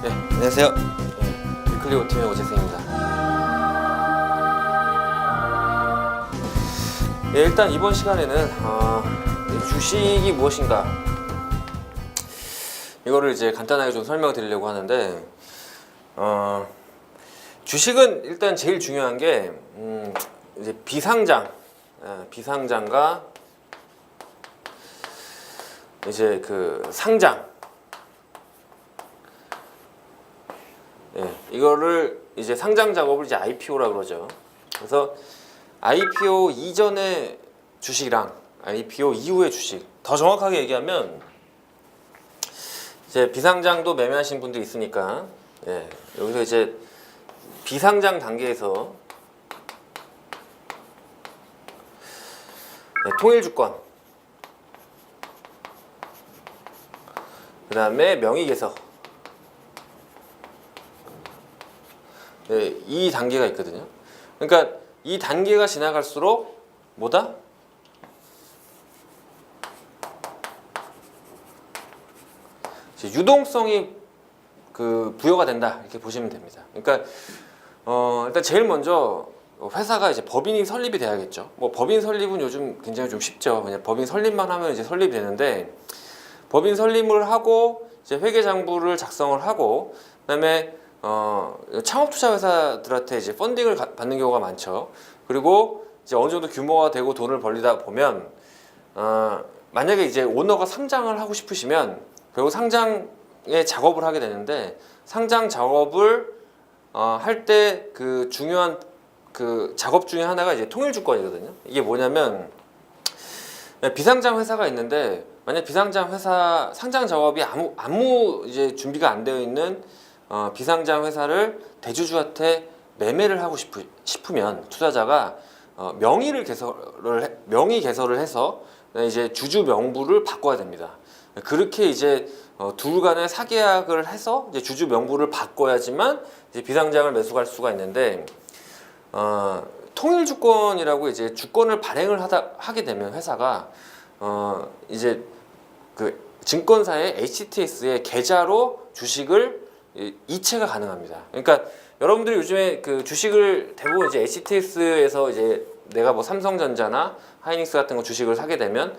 네, 안녕하세요. 위클리 오팀의 오재승입니다. 일단 이번 시간에는 주식이 무엇인가 이거를 이제 간단하게 좀 설명을 드리려고 하는데, 주식은 일단 제일 중요한 게 이제 비상장과 이제 그 상장, 이거를 이제 상장 작업을 이제 IPO라고 그러죠. 그래서 IPO 이전의 주식이랑 IPO 이후의 주식, 더 정확하게 얘기하면 이제 비상장도 매매하신 분들이 있으니까, 여기서 이제 비상장 단계에서 통일주권, 그 다음에 명의개서, 이 단계가 있거든요. 그러니까 이 단계가 지나갈수록 뭐다? 유동성이 부여가 된다, 이렇게 보시면 됩니다. 그러니까 일단 제일 먼저 회사가 이제 법인이 설립이 돼야겠죠. 뭐 법인 설립은 요즘 굉장히 좀 쉽죠. 그냥 법인 설립만 하면 이제 설립이 되는데, 법인 설립을 하고 이제 회계장부를 작성을 하고, 그다음에 창업투자 회사들한테 이제 펀딩을 받는 경우가 많죠. 그리고 이제 어느 정도 규모가 되고 돈을 벌리다 보면, 만약에 이제 오너가 상장을 하고 싶으시면 결국 상장의 작업을 하게 되는데, 상장 작업을 할 때 그 중요한 그 작업 중에 하나가 이제 통일주권이거든요. 이게 뭐냐면, 비상장 회사가 있는데 만약 비상장 회사 상장 작업이 아무 이제 준비가 안 되어 있는 비상장 회사를 대주주한테 매매를 하고 싶으면 투자자가 명의 개설을 해서 이제 주주 명부를 바꿔야 됩니다. 그렇게 이제 둘 간에 사계약을 해서 이제 주주 명부를 바꿔야지만 이제 비상장을 매수할 수가 있는데, 통일주권이라고 이제 주권을 발행을 하게 되면 회사가 이제 그 증권사의 HTS의 계좌로 주식을 이체가 가능합니다. 그러니까 여러분들이 요즘에 그 주식을 대부분 이제 HTS에서 이제 내가 뭐 삼성전자나 하이닉스 같은 거 주식을 사게 되면,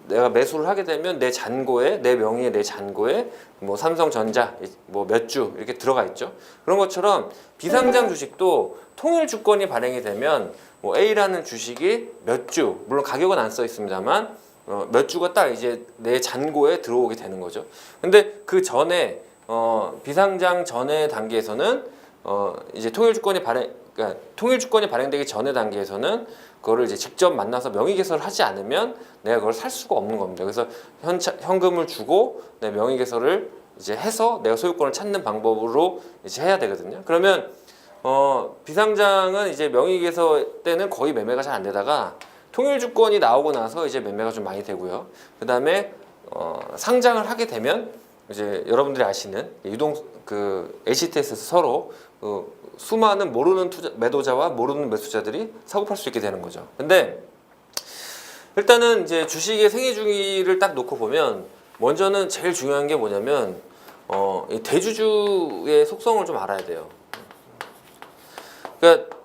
내가 매수를 하게 되면 내 잔고에, 내 명의의 내 잔고에 뭐 삼성전자 뭐 몇 주 이렇게 들어가 있죠. 그런 것처럼 비상장 주식도 통일주권이 발행이 되면 뭐 A라는 주식이 몇 주, 물론 가격은 안 써 있습니다만 몇 주가 딱 이제 내 잔고에 들어오게 되는 거죠. 근데 그 전에 비상장 전의 단계에서는 이제 그러니까 통일주권이 발행되기 전의 단계에서는 그거를 이제 직접 만나서 명의개설을 하지 않으면 내가 그걸 살 수가 없는 겁니다. 그래서 현금을 주고 내 명의개설을 이제 해서 내가 소유권을 찾는 방법으로 이제 해야 되거든요. 그러면 비상장은 이제 명의개설 때는 거의 매매가 잘 안 되다가 통일주권이 나오고 나서 이제 매매가 좀 많이 되고요. 그 다음에 상장을 하게 되면 이제 여러분들이 아시는 HTS에서 서로 수많은 모르는 매도자와 모르는 매수자들이 사고 팔 수 있게 되는 거죠. 근데 일단은 이제 주식의 생애 주기를 딱 놓고 보면, 먼저는 제일 중요한 게 뭐냐면 이 대주주의 속성을 좀 알아야 돼요. 그러니까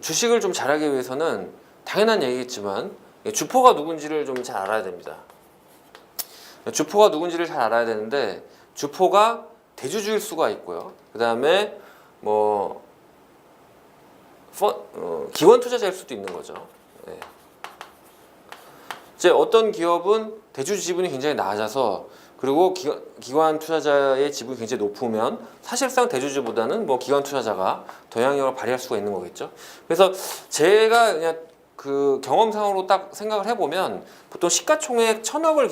주식을 좀 잘하기 위해서는 당연한 얘기겠지만 주포가 누군지를 좀 잘 알아야 됩니다. 주포가 누군지를 잘 알아야 되는데, 주포가 대주주일 수가 있고요. 그 다음에 뭐 기관 투자자일 수도 있는 거죠. 이제 어떤 기업은 대주주 지분이 굉장히 낮아서, 그리고 기관 투자자의 지분이 굉장히 높으면 사실상 대주주보다는 뭐 기관 투자자가 더 영향력을 발휘할 수가 있는 거겠죠. 그래서 제가 그냥 그 경험상으로 딱 생각을 해보면, 보통 시가총액 1000억을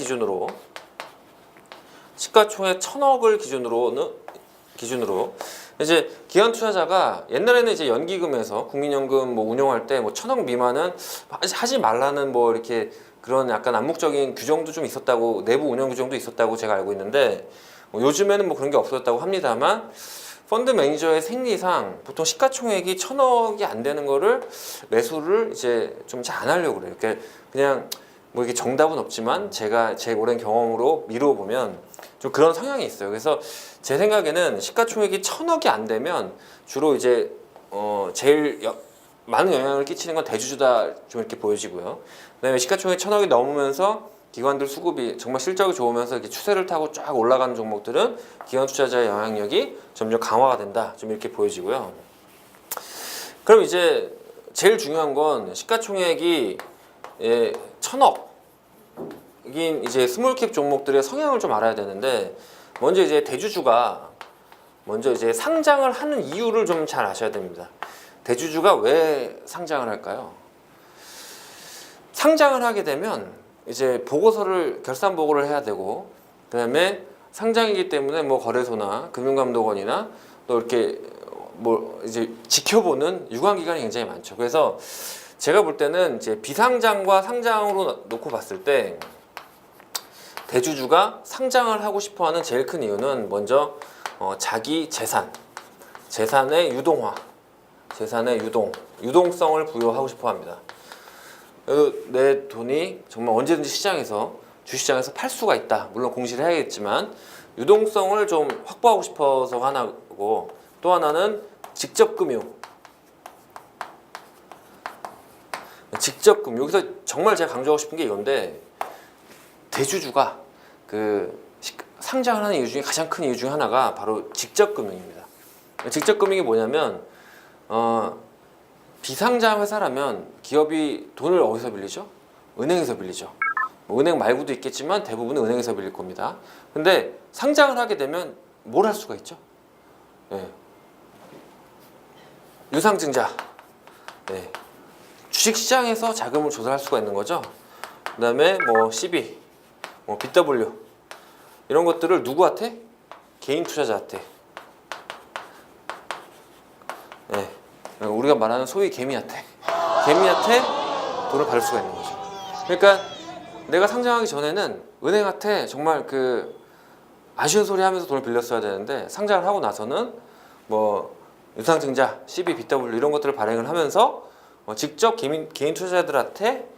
기준으로 이제 기관 투자자가, 옛날에는 이제 연기금에서 국민연금 뭐 운용할 때 뭐 1000억 미만은 하지 말라는 뭐 이렇게 그런 약간 암묵적인 규정도 좀 있었다고, 내부 운영 규정도 있었다고 제가 알고 있는데, 요즘에는 뭐 그런 게 없어졌다고 합니다만, 펀드 매니저의 생리상 보통 시가총액이 1000억이 안 되는 거를 매수를 이제 좀 잘 안 하려고 그래요. 그냥 뭐 이게 정답은 없지만 제가 제 오랜 경험으로 미루어 보면 좀 그런 성향이 있어요. 그래서 제 생각에는 시가총액이 1,000억이 안 되면 주로 이제 제일 많은 영향을 끼치는 건 대주주다 좀 이렇게 보여지고요. 그다음에 시가총액 1,000억이 넘으면서 기관들 수급이 정말 실적이 좋으면서 이렇게 추세를 타고 쫙 올라가는 종목들은 기관 투자자의 영향력이 점점 강화가 된다 좀 이렇게 보여지고요. 그럼 이제 제일 중요한 건 시가총액이 1,000억인 이제 스몰캡 종목들의 성향을 좀 알아야 되는데, 먼저 이제 대주주가 먼저 이제 상장을 하는 이유를 좀 잘 아셔야 됩니다. 대주주가 왜 상장을 할까요? 상장을 하게 되면 이제 보고서를 결산 보고를 해야 되고, 그다음에 상장이기 때문에 뭐 거래소나 금융감독원이나 또 이렇게 뭐 이제 지켜보는 유관기관이 굉장히 많죠. 그래서 제가 볼 때는 이제 비상장과 상장으로 놓고 봤을 때 대주주가 상장을 하고 싶어하는 제일 큰 이유는 먼저 자기 재산의 유동화, 재산의 유동성을 부여하고 싶어합니다. 그래서 내 돈이 정말 언제든지 주식시장에서 팔 수가 있다. 물론 공시를 해야겠지만 유동성을 좀 확보하고 싶어서 하나고, 또 하나는 직접금융. 여기서 정말 제가 강조하고 싶은 게 이건데, 대주주가 상장을 하는 이유 중에 가장 큰 이유 중에 하나가 바로 직접금융입니다. 직접금융이 뭐냐면 비상장 회사라면 기업이 돈을 어디서 빌리죠? 은행에서 빌리죠. 은행 말고도 있겠지만 대부분은 은행에서 빌릴 겁니다. 근데 상장을 하게 되면 뭘 할 수가 있죠? 네. 유상증자. 네. 주식시장에서 자금을 조달할 수가 있는 거죠. 그 다음에 뭐 CB, 뭐 BW 이런 것들을 누구한테? 개인 투자자한테. 네. 우리가 말하는 소위 개미한테 돈을 받을 수가 있는 거죠. 그러니까 내가 상장하기 전에는 은행한테 정말 아쉬운 소리 하면서 돈을 빌렸어야 되는데, 상장을 하고 나서는 뭐 유상증자, CB, BW 이런 것들을 발행을 하면서 직접 개인 투자자들한테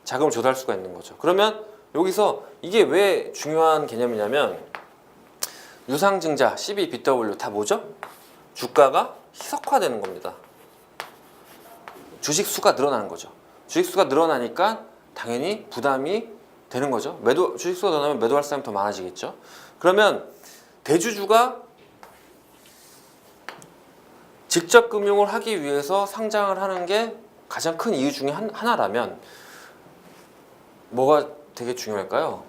자금을 조달할 수가 있는 거죠. 그러면 여기서 이게 왜 중요한 개념이냐면, 유상증자, CB, BW 다 뭐죠? 주가가 희석화되는 겁니다. 주식 수가 늘어나는 거죠. 주식 수가 늘어나니까 당연히 부담이 되는 거죠. 주식 수가 늘어나면 매도할 사람이 더 많아지겠죠. 그러면 대주주가 직접 금융을 하기 위해서 상장을 하는 게 가장 큰 이유 중에 하나라면 뭐가 되게 중요할까요?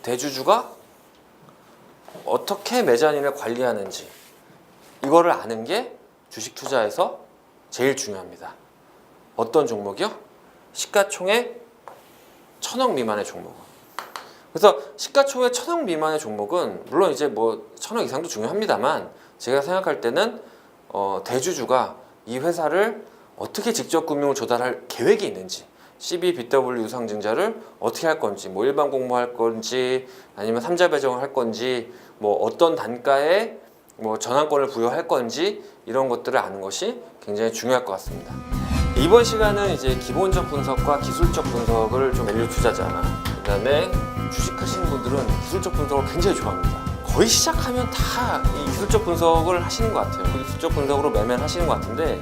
대주주가 어떻게 매자닌을 관리하는지 이거를 아는 게 주식 투자에서 제일 중요합니다. 어떤 종목이요? 시가총액 1,000억 미만의 종목은. 그래서 시가총액 1,000억 미만의 종목은 물론 이제 뭐 1,000억 이상도 중요합니다만, 제가 생각할 때는 대주주가 이 회사를 어떻게 직접 금융을 조달할 계획이 있는지, CB, BW 유상증자를 어떻게 할 건지, 뭐 일반 공모할 건지 아니면 3자 배정을 할 건지, 뭐 어떤 단가에 뭐 전환권을 부여할 건지, 이런 것들을 아는 것이 굉장히 중요할 것 같습니다. 이번 시간은 이제 기본적 분석과 기술적 분석을 좀 밸류 투자자나 그다음에 주식하시는 분들은 기술적 분석을 굉장히 좋아합니다. 거의 시작하면 다 이 기술적 분석을 하시는 것 같아요. 그 기술적 분석으로 매매를 하시는 것 같은데,